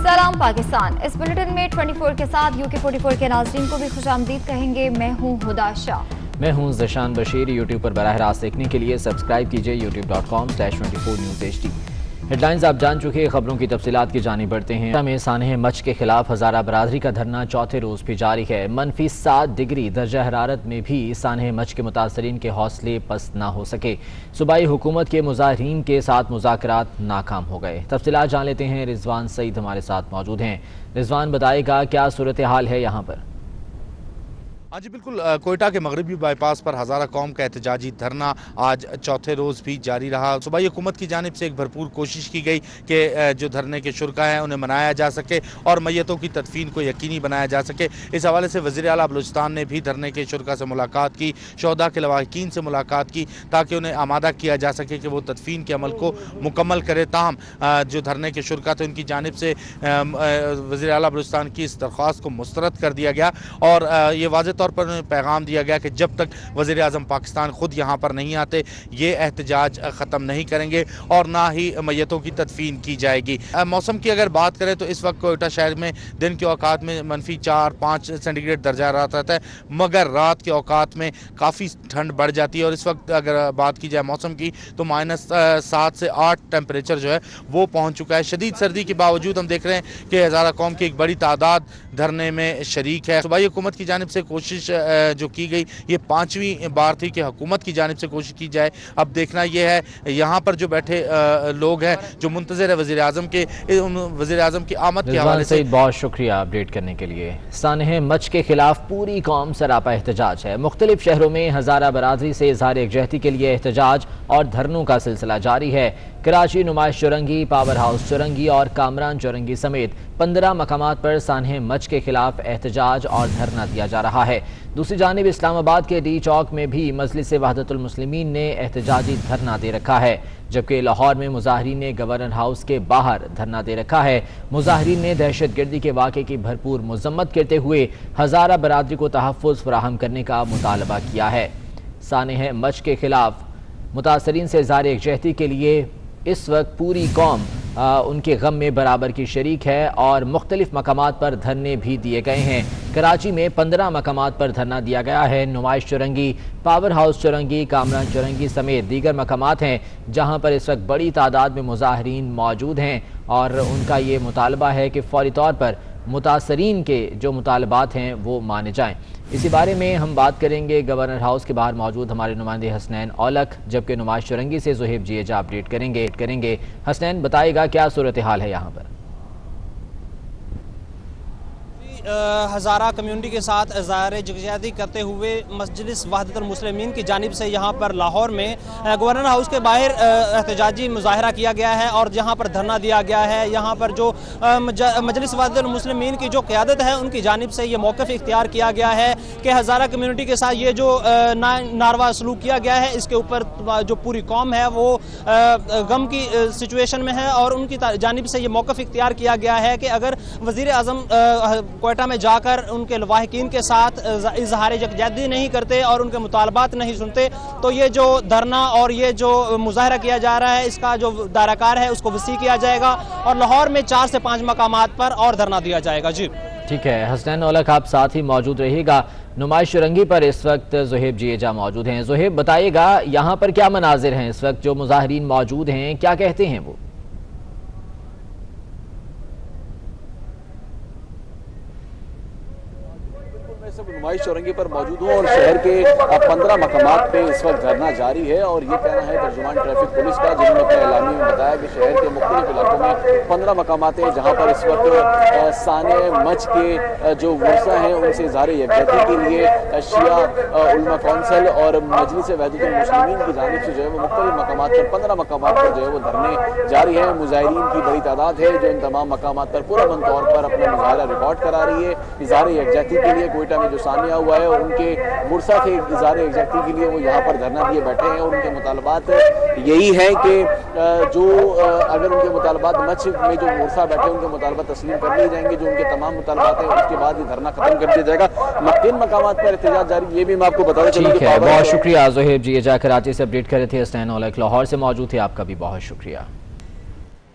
सलाम पाकिस्तान। इस बुलेटिन में 24 के साथ UK 44 के नाज़रीन को भी खुशामदीद कहेंगे। मैं हूँ हुदा शाह। मैं हूँ ज़शान बशीर। यूट्यूब पर बराह रास्त देखने के लिए सब्सक्राइब कीजिए youtube.com/24 News HD। हेडलाइंस आप जान चुके, खबरों की तफसीलात की जानी बढ़ते हैं। में सानह मच के खिलाफ हज़ारा बरादरी का धरना चौथे रोज़ भी जारी है। -7 डिग्री दर्जा हरारत में भी सानह मच के मुतासरीन के हौसले पस्त ना हो सके। सूबाई हुकूमत के मुजाहिरीन के साथ मुज़ाकरात नाकाम हो गए। तफसीलात जान लेते हैं। रिजवान सईद हमारे साथ मौजूद हैं। रिजवान, बताएगा क्या सूरत हाल है यहाँ पर? हाँ जी बिल्कुल, कोयटा के मगरबी बाईपास पर हज़ारा कौम का एहतजाजी धरना आज चौथे रोज़ भी जारी रहा। सूबाई हुकूमत की जानिब से एक भरपूर कोशिश की गई कि जो धरने के शुरा हैं उन्हें मनाया जा सके और मैयतों की तदफीन को यकीनी बनाया जा सके। इस हवाले से वज़ीर आला बलूचिस्तान ने भी धरने के शुरा से मुलाकात की, शोहदा के लवाहिकीन से मुलाकात की, ताकि उन्हें आमादा किया जा सके कि वो तदफीन के अमल को मुकम्मल करे। ताहम जो धरने के शुरा थे उनकी जानिब से वज़ीर आला बलूचिस्तान की इस दरख्वास्त को मुस्तरद कर दिया गया और ये वाज़ेह तौर पर पैगाम दिया गया कि जब तक वज़ीर आज़म पाकिस्तान खुद यहाँ पर नहीं आते ये एहतजाज ख़त्म नहीं करेंगे और ना ही मैयतों की तदफीन की जाएगी। मौसम की अगर बात करें तो इस वक्त कोयटा शहर में दिन के औकात में -4-5 सेंटीग्रेड दर्जा हरारत रहता है, मगर रात के औकात में काफ़ी ठंड बढ़ जाती है। और इस वक्त अगर बात की जाए मौसम की तो -7 से 8 टेम्परेचर जो है वो पहुँच चुका है। शदीद सर्दी के बावजूद हम देख रहे हैं कि हज़ारा कौम की एक बड़ी तादाद धरने में शरीक है। सूबाई हुकूमत की जानिब से कोशिश जो की गई ये 5वीं बार थी कि हुकूमत की जानिब से कोशिश की जाए। अब देखना यह है यहाँ पर जो बैठे लोग हैं जो मुंतज़िर है वज़ीर आज़म की आमद के हवाले से। बहुत शुक्रिया अपडेट करने के लिए। सानह मच के खिलाफ पूरी कौम सरापा एहतजाज है। मुख्तलिफ शहरों में हज़ारा बरादरी से इज़हार यकजहती के लिए एहतजाज और धरनों का सिलसिला जारी है। कराची, नुमाइश चौरंगी, पावर हाउस चौरंगी और कामरान चौरंगी समेत 15 मकामात पर सानह मच के खिलाफ एहतजाज और धरना दिया जा रहा है। दूसरी जानिब इस्लामाबाद के डी चौक में भी मजलिस वहदतुल मुस्लिमीन ने एहतजाजी धरना दे रखा है, जबकि लाहौर में मुजाहिरीन ने गवर्नर हाउस के बाहर धरना दे रखा है। मुजाहिरीन ने दहशत गर्दी के वाक़े की भरपूर मजम्मत करते हुए हज़ारा बरादरी को तहफ़्फ़ुज़ फराहम करने का मुतालबा किया है। सानह मच के खिलाफ मुतासरीन से इज़हार यकजहती के लिए इस वक्त पूरी कौम उनके गम में बराबर की शरीक है और मुख्तलिफ मकामात पर धरने भी दिए गए हैं। कराची में 15 मकामात पर धरना दिया गया है। नुमाइश चौरंगी, पावर हाउस चौरंगी, कामरान चौरंगी समेत दीगर मकामात हैं जहां पर इस वक्त बड़ी तादाद में मुजाहिरीन मौजूद हैं और उनका ये मुतालबा है कि फौरी तौर पर मुतासरीन के जो मुतालबात हैं वो माने जाएं। इसी बारे में हम बात करेंगे गवर्नर हाउस के बाहर मौजूद हमारे नुमाइंदे हसनैन औलख, जबकि नुमाइश चौरंगी से ज़ुहैब जिएजा अपडेट करेंगे। हसनैन, बताएगा क्या सूरत हाल है यहाँ पर? हज़ारा कम्युनिटी के साथ इज़हार यकजहती करते हुए मजलिस वहदतुल मुस्लिमीन की जानिब से यहाँ पर लाहौर में गवर्नर हाउस के बाहर एहतजाजी मुजाहरा किया गया है और जहाँ पर धरना दिया गया है। यहाँ पर जो मजलिस वहदतुल मुस्लिमीन की जो क़यादत है उनकी जानिब से ये मौक़िफ़ इख्तियार किया गया है कि हज़ारा कम्युनिटी के साथ ये जो नारवा सलूक किया गया है इसके ऊपर जो पूरी कौम है वो गम की सिचुएशन में है और उनकी जानिब से ये मौक़िफ़ इख्तियार किया गया है कि अगर वज़ीर आज़म कोयटा में जाकर उनके लवाहिकीन के साथ इज़हार यकजहती नहीं करते और उनके मुतालबात नहीं सुनते तो ये जो धरना और ये जो मुजाहरा किया जा रहा है इसका जो दायराकार है उसको वसी किया जाएगा और लाहौर में 4 से 5 मकामात पर और धरना दिया जाएगा। जी ठीक है हसनैन औलख, आप साथ ही मौजूद रहिएगा। नुमाइश चौरंगी पर इस वक्त ज़ुहैब जिएजा मौजूद हैं। ज़ुहैब, बताइएगा यहाँ पर क्या मनाजिर हैं इस वक्त, जो मुजाहिरीन मौजूद हैं क्या कहते हैं वो? नुमाइश चौरंगी पर मौजूद हूँ और शहर के 15 मकामात पे इस वक्त धरना जारी है और ये कहना है तर्जुमान ट्रैफिक पुलिस का, जिन्होंने अपने एलामी में बताया कि शहर के मुख्तलिफ इलाकों में 15 मकामात हैं जहाँ पर इस वक्त सानह मच के जो वर्सा हैं उनसे इज़हार यकजहती के लिए शिया उलमा कौंसिल और मजलिस वहदतुल मुस्लिमीन की जानिब से जो है वो मुख्तलिफ मकामात पर 15 मकामात पर जो है वो धरने जारी हैं। मुजाहिरीन की बड़ी तादाद है जो इन तमाम मकामात पर पुरअमन तौर पर अपना मुजाहरा रिकॉर्ड करा रही है। इज़हार यकजहती के लिए कोयटा में जो सानिया हुआ है और उनके मुर्सा के इज़हार यकजहती के लिए वो यहाँ पर धरना दिए बैठे हैं और उनके मुतालबात यही है कि जो अगर उनके मुतालबात मच में जो मुर्सा बैठे उनके मुतालबात तस्लीम कर लिए जाएंगे, जो उनके तमाम मुतालबात हैं उसके बाद ये धरना खत्म कर दिया जाएगा। किन मकामात पर एहतजाज जारी ये भी मैं आपको बता दूं। ठीक है, बहुत शुक्रिया ज़ुहैब जिएजा, कराची से अपडेट कर रहे थे। हसनैन औलख लाहौर से मौजूद थे, आपका भी बहुत शुक्रिया।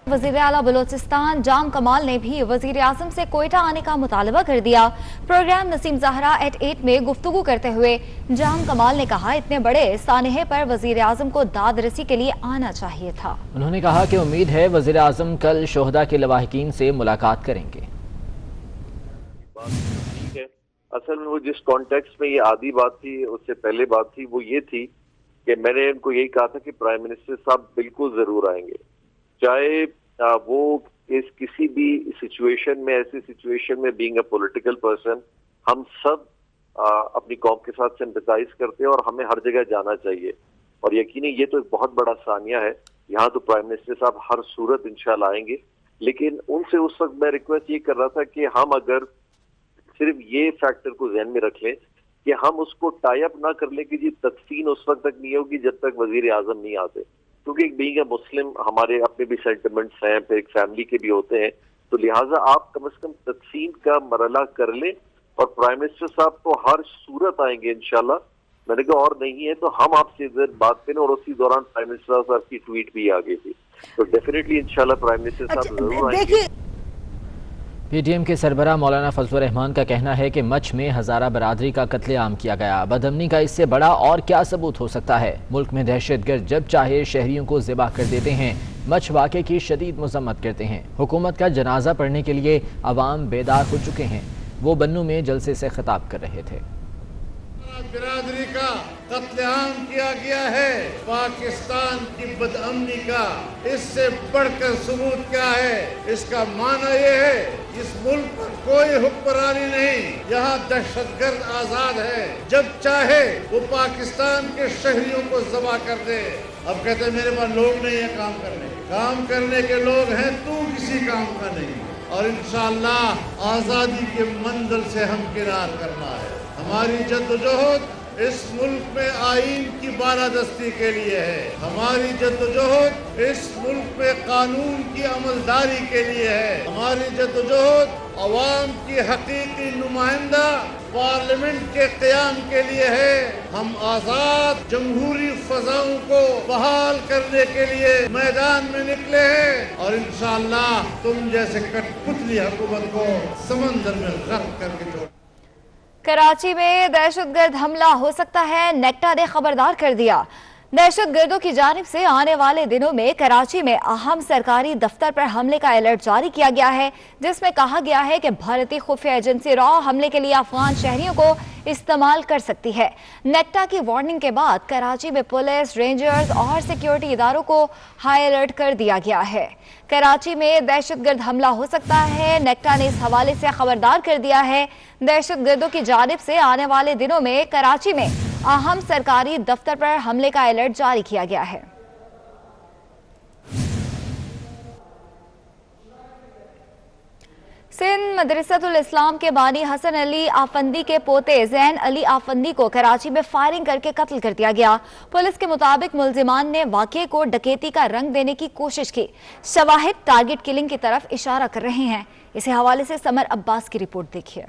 वज़ीर आला बलोचिस्तान जाम कमाल ने भी वज़ीर आज़म से कोयटा आने का मुतालबा कर दिया। प्रोग्राम नसीम ज़हरा एट 8 में गुफ्तगू करते हुए जाम कमाल ने कहा, इतने बड़े सानहे पर वज़ीर आज़म को दाद रसी के लिए आना चाहिए था। उन्होंने कहा कि उम्मीद है वज़ीर आज़म कल शोहदा के लवाहिकीन से मुलाकात करेंगे। ठीक है, असल में वो जिस कॉन्टेक्स्ट में ये आधी बात थी, उससे पहले बात थी, वो ये थी कि मैंने उनको यही कहा था कि प्राइम मिनिस्टर साहब बिल्कुल जरूर आएंगे, चाहे वो इस किसी भी सिचुएशन में, ऐसी सिचुएशन में, बीइंग अ पॉलिटिकल पर्सन, हम सब अपनी कौम के साथ सिंपैथाइज करते हैं और हमें हर जगह जाना चाहिए। और यकीनी ये तो एक बहुत बड़ा सानिया है, यहाँ तो प्राइम मिनिस्टर साहब हर सूरत इंशाल्लाह आएंगे। लेकिन उनसे उस वक्त मैं रिक्वेस्ट ये कर रहा था कि हम अगर सिर्फ ये फैक्टर को ज़हन में रख लें कि हम उसको टाई अप ना कर लें कि जी तदफीन उस वक्त तक नहीं होगी जब तक वजीर आजम नहीं आते, क्योंकि बीइंग अ मुस्लिम हमारे अपने भी सेंटिमेंट्स हैं, फिर एक फैमिली के भी होते हैं, तो लिहाजा आप कम से कम तदफीन का मरला कर लें और प्राइम मिनिस्टर साहब तो हर सूरत आएंगे इंशाल्लाह। मैंने कहा और नहीं है तो हम आपसे इधर बात करें, और उसी दौरान प्राइम मिनिस्टर साहब की ट्वीट भी आ गई थी, तो डेफिनेटली इंशाल्लाह प्राइम मिनिस्टर साहब जरूर आएंगे। पीटीएम के सरबराह मौलाना फजलुर रहमान का कहना है कि मच में हज़ारा बरादरी का कत्लेआम किया गया, बदअमनी का इससे बड़ा और क्या सबूत हो सकता है। मुल्क में दहशतगर्द जब चाहे शहरियों को ज़िबा कर देते हैं। मच वाक़े की शदीद मज़म्मत करते हैं। हुकूमत का जनाजा पढ़ने के लिए अवाम बेदार हो चुके हैं। वो बन्नू में जलसे से खिताब कर रहे थे। बिरादरी का कत्लेआम किया गया है, पाकिस्तान की बदअमनी का इससे बढ़कर सबूत क्या है? इसका माना ये है इस मुल्क पर कोई हुक्मरानी नहीं, यहाँ दहशतगर्द आजाद है, जब चाहे वो पाकिस्तान के शहरियों को ज़बा कर दे। अब कहते हैं मेरे पास लोग नहीं है काम करने के लोग हैं, तू किसी काम का नहीं। और इंशाअल्लाह आज़ादी के मंजिल से हम किनार करना है। हमारी जद्दोजहद इस मुल्क में आईन की बालादस्ती के लिए है, हमारी जद्दोजहद इस मुल्क में कानून की अमलदारी के लिए है, हमारी जद्दोजहद अवाम की हकीकी नुमाइंदा पार्लियामेंट के क़याम के लिए है। हम आज़ाद जमहूरी फ़ज़ाओं को बहाल करने के लिए मैदान में निकले हैं और इंशाअल्लाह तुम जैसे कठपुतली हुकूमत को समंदर में गर्क करके छोड़। कराची में दहशतगर्द हमला हो सकता है, नेक्टा ने खबरदार कर दिया। दहशतगर्दों की जानिब से आने वाले दिनों में कराची में अहम सरकारी दफ्तर पर हमले का अलर्ट जारी किया गया है, जिसमें कहा गया है कि भारतीय खुफिया एजेंसी रॉ हमले के लिए अफगान शहरियों को इस्तेमाल कर सकती है। नेक्टा की वार्निंग के बाद कराची में पुलिस, रेंजर्स और सिक्योरिटी इदारों को हाई अलर्ट कर दिया गया है। कराची में दहशतगर्द हमला हो सकता है, नेक्टा ने इस हवाले से खबरदार कर दिया है। दहशतगर्दों की जानिब से आने वाले दिनों में कराची में अहम सरकारी दफ्तर पर हमले का अलर्ट जारी किया गया है। सिंध मदरसतुल इस्लाम के बानी हसन अली आफंदी के पोते जैन अली आफंदी को कराची में फायरिंग करके कत्ल कर दिया गया। पुलिस के मुताबिक मुल्जिमान ने वाक़े को डकैती का रंग देने की कोशिश की। शवाहिद टारगेट किलिंग की तरफ इशारा कर रहे हैं। इसी हवाले से समर अब्बास की रिपोर्ट देखिए।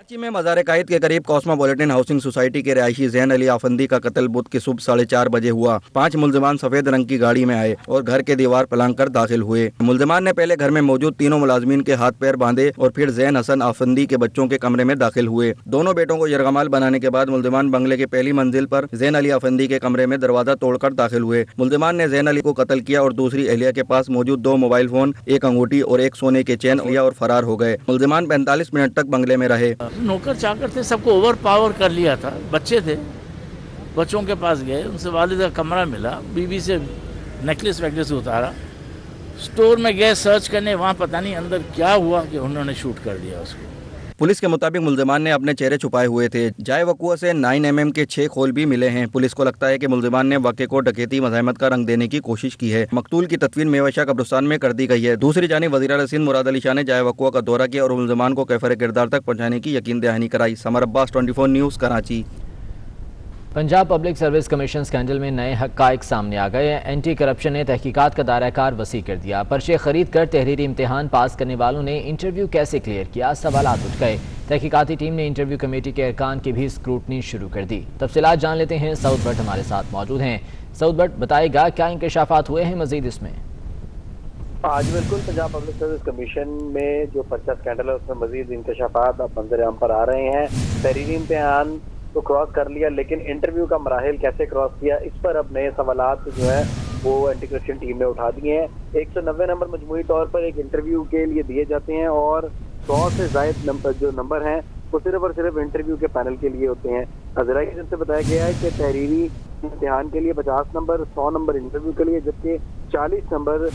कराची में मज़ार कायद के करीब कॉस्मोपॉलिटन हाउसिंग सोसाइटी के रहायशी जैन अली आफंदी का कत्ल बुध की सुबह 4:30 बजे हुआ। 5 मुल्जिमान सफेद रंग की गाड़ी में आए और घर के दीवार पलांग कर दाखिल हुए। मुल्जिमान ने पहले घर में मौजूद तीनों मुलाजमीन के हाथ पैर बांधे और फिर जैन हसन आफंदी के बच्चों के कमरे में दाखिल हुए। दोनों बेटों को यरगमाल बनाने के बाद मुल्जिमान बंगले के पहली मंजिल पर जैन अली आफंदी के कमरे में दरवाजा तोड़कर दाखिल हुए। मुल्जिमान ने जैन अली को कत्ल किया और दूसरी एहलिया के पास मौजूद 2 मोबाइल फोन, 1 अंगूठी और 1 सोने के चेन लिया और फरार हो गए। मुल्जिमान 45 मिनट तक बंगले में रहे। नौकर चाकर थे, सबको ओवर पावर कर लिया था। बच्चे थे, बच्चों के पास गए, उनसे वालिद का कमरा मिला, बीवी से नेकलेस वेकलेस उतारा, स्टोर में गए सर्च करने, वहाँ पता नहीं अंदर क्या हुआ कि उन्होंने शूट कर दिया उसको। पुलिस के मुताबिक मुल्जिमान ने अपने चेहरे छुपाए हुए थे। जाए वक़ुआ से 9 mm के 6 खोल भी मिले हैं। पुलिस को लगता है कि मुल्जिमान ने वाक़े को डकैती मज़ाहमत का रंग देने की कोशिश की है। मकतूल की तदफीन मेवाशा कब्रिस्तान में कर दी गई है। दूसरी जानिब वज़ीर आला सिंध मुराद अली शाह ने जाए वक़ुआ का दौरा किया और मुल्जिमान को कैफर किरदार तक पहुँचाने की यकीन दहानी कराई। Summer Abbas, 24 news, Karachi. Punjab public service commission scandal में नए हक़ाइक़ सामने आ गए। एंटी करप्शन ने तहकीकात का दायरा कार वसी कर दिया। पर्चे खरीद कर तहरीरी इम्तिहान पास करने वालों ने इंटरव्यू कैसे क्लियर किया, सवालात उठ गए। तहकीकाती टीम ने इंटरव्यू कमेटी के अरकान की भी स्क्रूटनी शुरू कर दी। तफसीलात जान लेते हैं, सऊद भट्ट हमारे साथ मौजूद हैं। सऊद भट्ट, बताएगा क्या इंकशाफात हुए हैं मजीद इसमें? آج بالکل پنجاب پبلک سروس کمیشن میں جو پرچہ اسکینڈل ہے اس میں مزید انکشافات اب منظر عام پر آ رہے ہیں. تحریری امتحان تو کراس کر لیا لیکن انٹرویو کا مراحل کیسے کراس کیا اس پر اب نئے سوالات جو ہے وہ اینٹی کرپشن ٹیم نے اٹھا دیے ہیں. 190 نمبر مجموعی طور پر ایک انٹرویو کے لیے دیے جاتے ہیں اور 100 سے زائد جو نمبر ہیں وہ صرف اور صرف انٹرویو کے پینل کے لیے ہوتے ہیں. ذرائع کی جانب سے بتایا گیا ہے کہ تحریری امتحان کے لیے 50 نمبر 100 نمبر انٹرویو کے لیے جبکہ 40 نمبر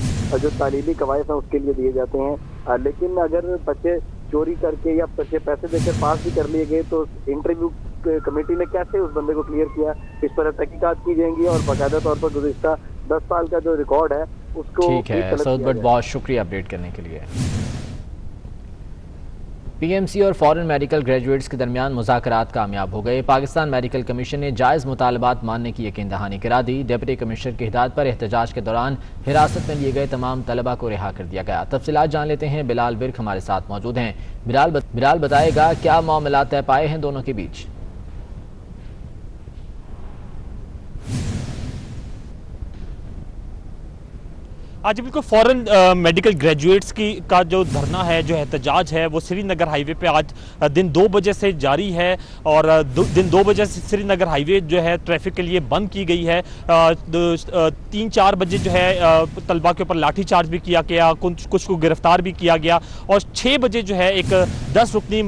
جو تعلیمی قواعد ہیں اس کے لیے دیے جاتے ہیں. لیکن اگر بچے چوری کر کے یا بچے پیسے دے کر پاس بھی کر لیے گئے تو انٹرویو کمیٹی نے کیسے اس بندے کو کلیئر کیا اس پر تحقیقات کی جائیں گی اور باقاعدہ طور پر گزشتہ 10 سال کا جو ریکارڈ ہے اس کو. ٹھیک ہے سعود بٹ، بہت شکریہ اپڈیٹ کرنے کے لیے. پی ایم سی اور فارن میڈیکل گریجویٹس کے درمیان مذاکرات کامیاب ہو گئے. پاکستان میڈیکل کمیشن نے جائز مطالبات ماننے کی یقین دہانی کرا دی. ڈپٹی کمشنر کی ہدایت پر احتجاج کے دوران حراست میں لیے گئے تمام طلبہ کو رہا کر دیا گیا. تفصیلات جان لیتے ہیں، بلال برق ہمارے ساتھ موجود ہیں. بلال بتائے گا کیا معاملات طے پائے ہیں دونوں کے بیچ؟ آج بالکل فورن میڈیکل گریجویٹس کا جو دھرنا ہے، جو احتجاج ہے، وہ سری نگر ہائی وے پہ آج دن 2 بجے سے جاری ہے اور دن 2 بجے سے سری نگر ہائی وے جو ہے ٹریفک کے لیے بند کی گئی ہے. 3-4 بجے جو ہے طلبہ کے اوپر لاٹھی چارج بھی کیا گیا، کچھ کو گرفتار بھی کیا گیا اور 6 بجے جو ہے ایک 10 رکنی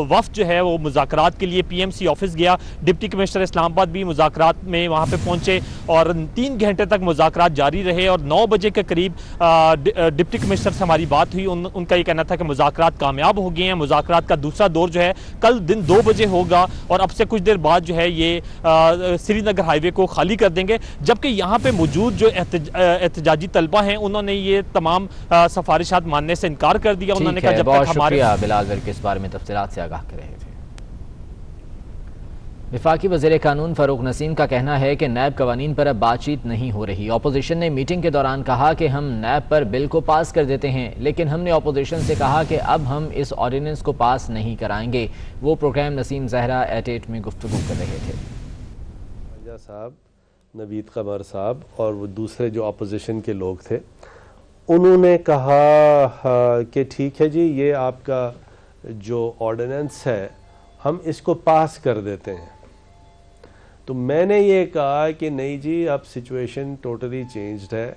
وفد جو ہے وہ مذاکرات کے لیے پی ایم سی آفس گیا. ڈپٹی کمشنر اسلام آباد بھی مذاکرات میں وہاں پہ پہنچے اور 3 گھنٹے تک مذاکرات جاری رہے اور 9 بجے کے قریب ڈپٹی کمشنر سے ہماری بات ہوئی. ان کا یہ کہنا تھا کہ مذاکرات کامیاب ہو گئے ہیں. مذاکرات کا دوسرا دور جو ہے کل دن 2 بجے ہوگا اور اب سے کچھ دیر بعد جو ہے یہ سری نگر ہائی وے کو خالی کر دیں گے. جبکہ یہاں پہ موجود جو احتجاجی طلبہ ہیں انہوں نے یہ تمام سفارشات ماننے سے انکار کر دیا. انہوں نے کہا جب تک ہمارے... شکریہ بلال برق اس بارے میں تفصیلات سے آگاہ کر رہے تھے. وفاقی وزیر قانون فاروق نسیم کا کہنا ہے کہ نیب قوانین پر اب بات چیت نہیں ہو رہی. اپوزیشن نے میٹنگ کے دوران کہا کہ ہم نیب پر بل کو پاس کر دیتے ہیں لیکن ہم نے اپوزیشن سے کہا کہ اب ہم اس آرڈیننس کو پاس نہیں کرائیں گے. وہ پروگرام نسیم زہرا ایٹ 8 میں گفتگو کر رہے تھے. صاحب، نوید قمر صاحب اور وہ دوسرے جو اپوزیشن کے لوگ تھے انہوں نے کہا کہ ٹھیک ہے جی یہ آپ کا جو آرڈیننس ہے ہم اس کو پاس کر دیتے ہیں. تو میں نے یہ کہا کہ نہیں جی اب سچویشن ٹوٹلی چینجڈ ہے.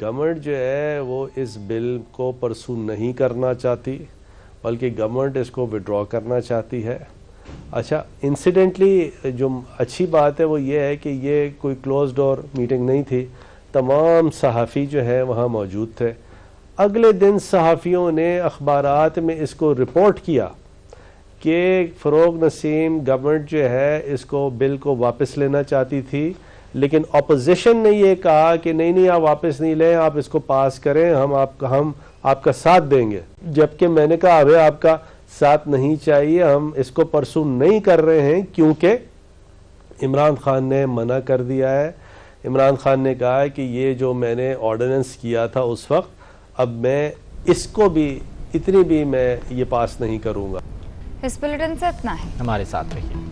گورنمنٹ جو ہے وہ اس بل کو پرسو نہیں کرنا چاہتی بلکہ گورنمنٹ اس کو وڈرا کرنا چاہتی ہے. اچھا، انسیڈنٹلی جو اچھی بات ہے وہ یہ ہے کہ یہ کوئی کلوز ڈور میٹنگ نہیں تھی. تمام صحافی جو ہے وہاں موجود تھے. اگلے دن صحافیوں نے اخبارات میں اس کو رپورٹ کیا کہ فاروق نسیم گورنمنٹ جو ہے اس کو بل کو واپس لینا چاہتی تھی لیکن اپوزیشن نے یہ کہا کہ نہیں آپ واپس نہیں لیں، آپ اس کو پاس کریں، ہم آپ کا ساتھ دیں گے. جبکہ میں نے کہا ابھی آپ کا ساتھ نہیں چاہیے، ہم اس کو پرسو نہیں کر رہے ہیں کیونکہ عمران خان نے منع کر دیا ہے. عمران خان نے کہا ہے کہ یہ جو میں نے آرڈیننس کیا تھا اس وقت اب میں اس کو بھی اتنی بھی میں یہ پاس نہیں کروں گا. اس بلیٹن سے اتنا ہے. ہمارے ساتھ رہیے.